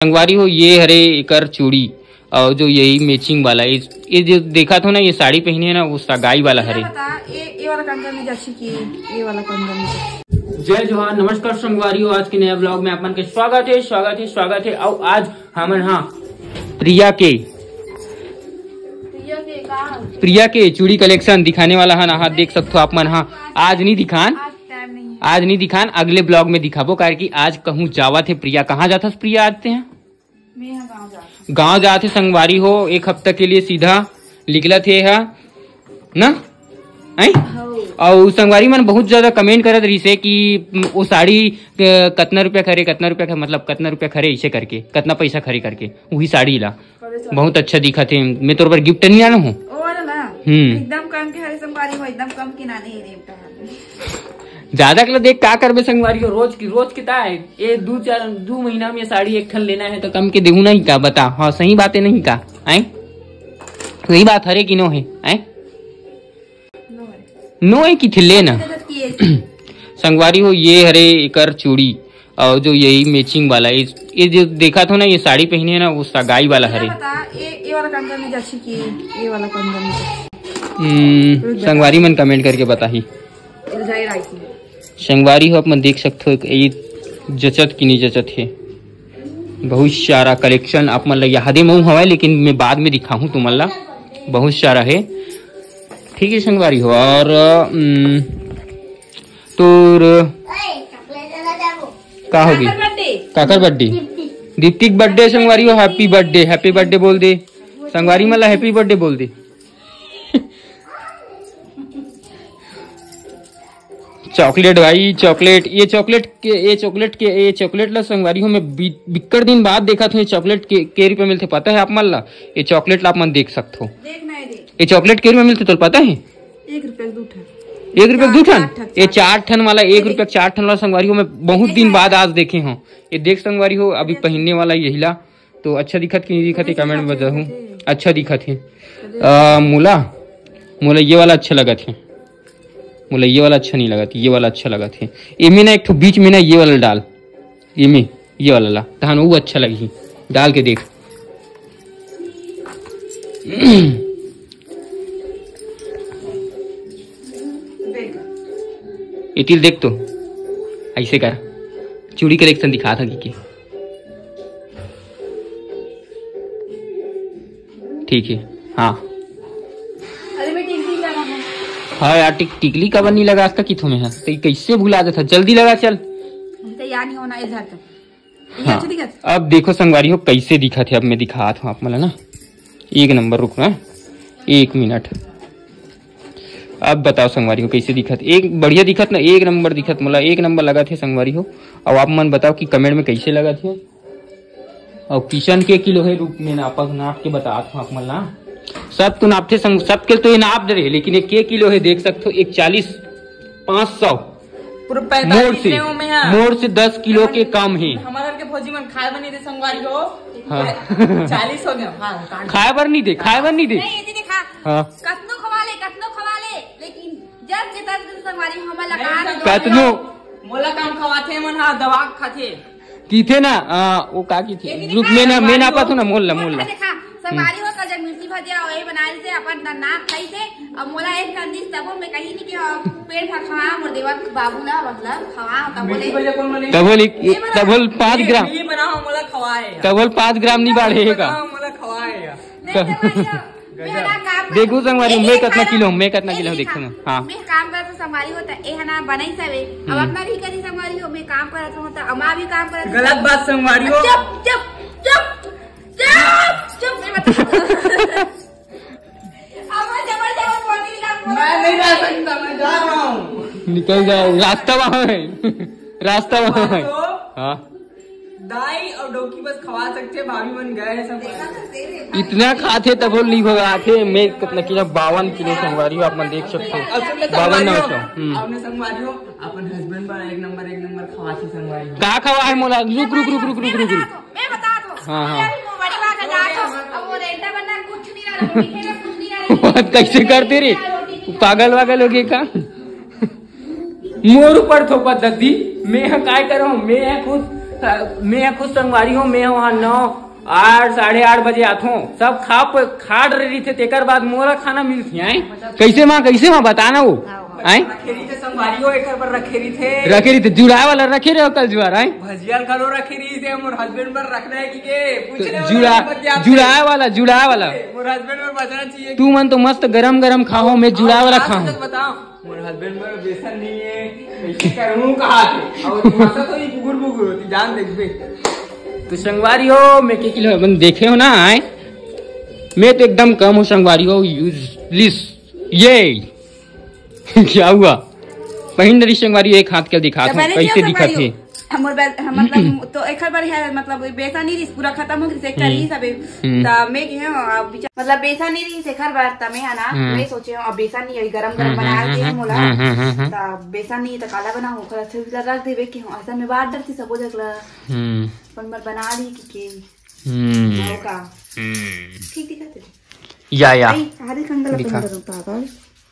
संगवारी हो ये हरे एकर चूड़ी और जो यही मैचिंग वाला ये जो देखा था ना, ये साड़ी पहनी है ना, वो सगाई वाला हरे। ये वाला कंगन में जैसी की ये वाला कंगन में। जय जोहार, नमस्कार संगवारी हो। आज के नए ब्लॉग में अपन के स्वागत है। और आज हम प्रिया के चूड़ी कलेक्शन दिखाने वाला है ना। हाथ देख सकते हो आप मन। हाँ, आज नहीं दिखान अगले ब्लॉग में दिखाबो, कारण की आज कहूँ जावा थे प्रिया। कहाँ जाता प्रिया? आते हैं गाँव जाते संगवारी हो। एक हफ्ता के लिए सीधा निकला थे ना। और संगवारी मन बहुत ज्यादा कमेंट करत रही से कि वो साड़ी कितना रुपया खरे मतलब कितना रुपया खरे, इसे करके कितना पैसा खरे करके वही साड़ी ला बहुत अच्छा दिखा थे। मैं तोर पर गिफ्ट नहीं आना हूँ। एकदम कम के हरे संगवारी हो, एकदम कम के ना नहीं ज्यादा के लिए देख क्या करबे संगवारी हो। रोज कितना है ये 2 महीना में साड़ी एक ठन लेना है तो कम के देहू नहीं का बता। हाँ सही बात है नहीं का आए सही बात हरे कि नो है आए नो है कि थे लेना संगवारी हो ये हरे एकर चूड़ी और जो यही मैचिंग वाला ये जो देखा था ना, ये साड़ी पहनी है ना, वो सगाई वाला हरे। ये वाला कंगन में जैसी की ये वाला कंगन में। संगवारी मन कमेंट करके बता ही। संगवारी हो अपन देख सकते हो ये जचत की नहीं जचत है। बहुत सारा कलेक्शन आप मन ला यादे मऊ हवा, लेकिन मैं बाद में दिखाऊं तुम ला। बहुत सारा है, ठीक है संगवारी हो। और तो का होगी काकर बर्थडे? दीप्ति बर्थडे संगवारी हो। हैप्पी बर्थडे बोल दे संगवारी मला। हैप्पी बर्थडे बोल दे। चॉकलेट भाई, चॉकलेट ये चॉकलेट ला संगवारी हो मैं बिक्कर दिन बाद देखा था। ये चॉकलेट के रुपये मिलते पता है आप मन ला? ये चॉकलेट ला आप मन देख सकते हो। ये चॉकलेट के रुपये मिलते तो पता है? 1 रुपया 2 ठन। 1 रुपया 2 ठन? ये 4 ठन वाला 1 रुपया 4 ठन वाला संगवारी हो मैं बहुत दिन बाद आज देखे हूँ। ये देख संगवारी हो अभी पहनने वाला यही ला। तो अच्छा दिखत कि नहीं दिखत कमेंट में बताऊँ। अच्छा दिखत है। मोला ये वाला अच्छा लगा थे। मोला ये वाला अच्छा नहीं लगा था, ये वाला अच्छा लगा थे। इनमें ना एक तो बीच में ना ये वाला डाल, इनमें ये वाला ला तहन वो अच्छा लगी। डाल के देख। इतिल देख तो ऐसे कर। चूड़ी कलेक्शन दिखा था कि ठीक है। हाँ हाँ यार टिकली कबर नहीं लगा इसका किथों में है तो कैसे भुला देता। जल्दी लगा चल। तैयार नहीं होना इधर तक। हाँ, अब देखो संगवारी हो कैसे दिखा थे। अब मैं दिखा था आप मतलब ना। 1 नंबर रुकना 1 मिनट। अब बताओ संगवारी हो कैसे दिखत। एक बढ़िया दिखत ना, 1 नंबर दिखत। मोला 1 नंबर लगा थे संगवारी हो। अब आप मन बताओ कि कमेंट में कैसे लगा थे। और किशन के किलो है रूप में नाप के बता आप मन ना। सब तो नापते सब के तो ये नाप दे रहे, लेकिन एक के किलो है देख सकते हो। 140 500 मोड़ से 10 किलो के कम है। हमारे के भोजी मन खाए बनी दे संगवारी हो। हाँ 40 हो गया। हाँ खाए बर नहीं दे नहीं देखा। हाँ कतनो खवा ले लेकिन जब के तक संगवारी हमला लगा कतनो मोला काम खवाथे मन। हाँ दवा खाथे की थे ना। वो का की थे ग्रुप में ना मैं ना पाथो ना मोल संगवारी हो कल मिर्ची भजिया वही बनाई से अपन नाक खाई से। अब मोला एक कंदिस तबो मैं कहीं नहीं कि पेट खवा मोर देवा बाबू ना मतलब खवा तबोल 5 ग्राम ये बनाओ मोला खवाए। तबोल 5 ग्राम नहीं बढ़ेगा मोला खवाए। देखो संगवारी मैं कितना किलो देखो ना। हाँ मैं काम करत संगवारी होता ए हना बनई सवे। अब अपना भी करी संगवारी हो मैं काम करत होता अमा भी काम करत। गलत बात संगवारी हो। चुप मैं नहीं जा सकता, मैं जा रहा हूँ। निकल जाओ, रास्ता वहाँ है। हाँ दाई और डोकी बस खवा सकते। भाभी बन गए सब इतना खाते तब नहीं भगाते। मैं कितना किलो 52 किलो संगवारी आप मन देख सकते हो। 52 आपने संगवारी हो अपन हस्बैंड पर 1 नंबर खवाते संगवारी का खवा है मोला। रुक मैं बता दो। हाँ कैसे करते रे पागल वागल हो गए का। मोर ऊपर थोपा दद्दी मैं काय कर रहा हूँ। मैं खुद मैं खुद संगवारी हूँ, मैं वहाँ 9, 8, 8:30 बजे आत हूँ। सब खा रही थे, तेकर बाद मोला खाना मिलती है। कैसे माँ बताना वो आई संगवारी हो एक पर रखेरी थे जुड़ा वाला रखे रहे हो कल जुआ रहा भजियाल खालो रखेरी थे मोर हस्बैंड पर रखना है कि के जुड़ा वाला मोर हस्बैंड पर बचना चाहिए। तू मन तो मस्त गरम खाओ, मैं जुड़ा वाला खाऊं। बताओ मोर हस्बैंड पर बेसन नहीं है, कैसे करूं कहा थे और तुम्हारा तो ये बुगुर जान देखबे। तो संगवारी हो मैं के किलो बन देखे हो ना आए, मैं तो एकदम कम हूँ संगवारी हो यूजलिस। ये क्या हुआ पहिन रही संगवारी एक हाथ क्या दिखा था, कैसे दिखा थे मतलब तो एक बार है मतलब बेसन नहीं पूरा खत्म हो गई से करी सब त मैं के मतलब बेसन नहीं रही से खर बार तमे है ना मैं सोचे अब बेसन नहीं गरम बना के मोला त बेसन नहीं त काला बनाऊं ओकरा से रख देबे कि ऐसा में बात डरती सब जगला पर मैं बना ली कि का ठीक दिखाते या आधे कंगल पागल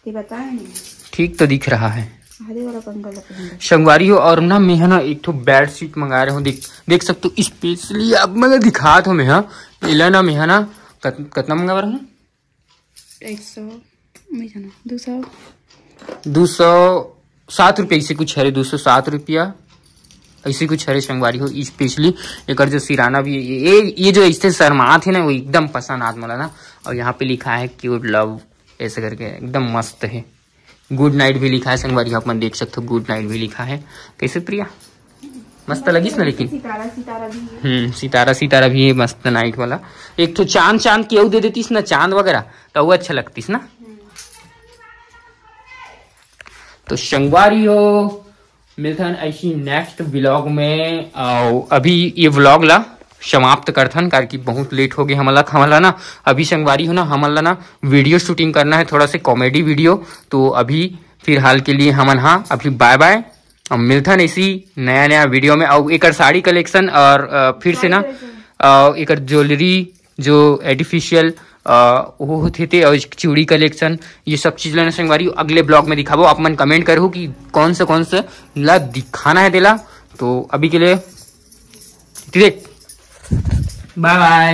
ये बताए नहीं ठीक तो दिख रहा है आधे वाला कंगल संगवारी हो। और ना मैं है ना एक तो बेड शीट मंगा रहा हूँ, देख सकते हो स्पेशली। अब मैं दिखा था मैं इला ना मैं है ना कितना मंगा रहा हूँ 207 रुपये ऐसे कुछ है, 207 रुपया ऐसे कुछ है संगवारी हो। स्पेशली एक जो सिराना भी ये जो ऐसे शर्मा थे ना वो एकदम पसंद आत मला ना। और यहाँ पे लिखा है क्यूट लव ऐसे करके एकदम मस्त है। गुड नाइट भी लिखा है संगवारी, आप मन देख सकते हो गुड नाइट भी लिखा है। कैसे प्रिया मस्त लगिस ना, लेकिन सितारा भी है मस्त नाइट वाला। एक तो चांद केव दे देतीस ना चांद वगैरह तो वो अच्छा लगतीस ना। तो संगवारी हो मिलता है ऐसी नेक्स्ट व्लॉग में। अभी ये व्लॉग ला समाप्त करथन कार की बहुत लेट हो गई हमला ना। अभी संगवारी हो ना हमला ना वीडियो शूटिंग करना है, थोड़ा सा कॉमेडी वीडियो। तो अभी फिलहाल के लिए हमन हाँ अभी बाय बाय। अब मिलथन इसी नया वीडियो में। और एक साड़ी कलेक्शन और फिर से ना एक ज्वेलरी जो आर्टिफिशियल वो होते थे और चूड़ी कलेक्शन ये सब चीज लेना संगवारी अगले ब्लॉग में दिखाबो। आप मन कमेंट करो कि कौन सा ला दिखाना है दिला। तो अभी के लिए बाय बाय।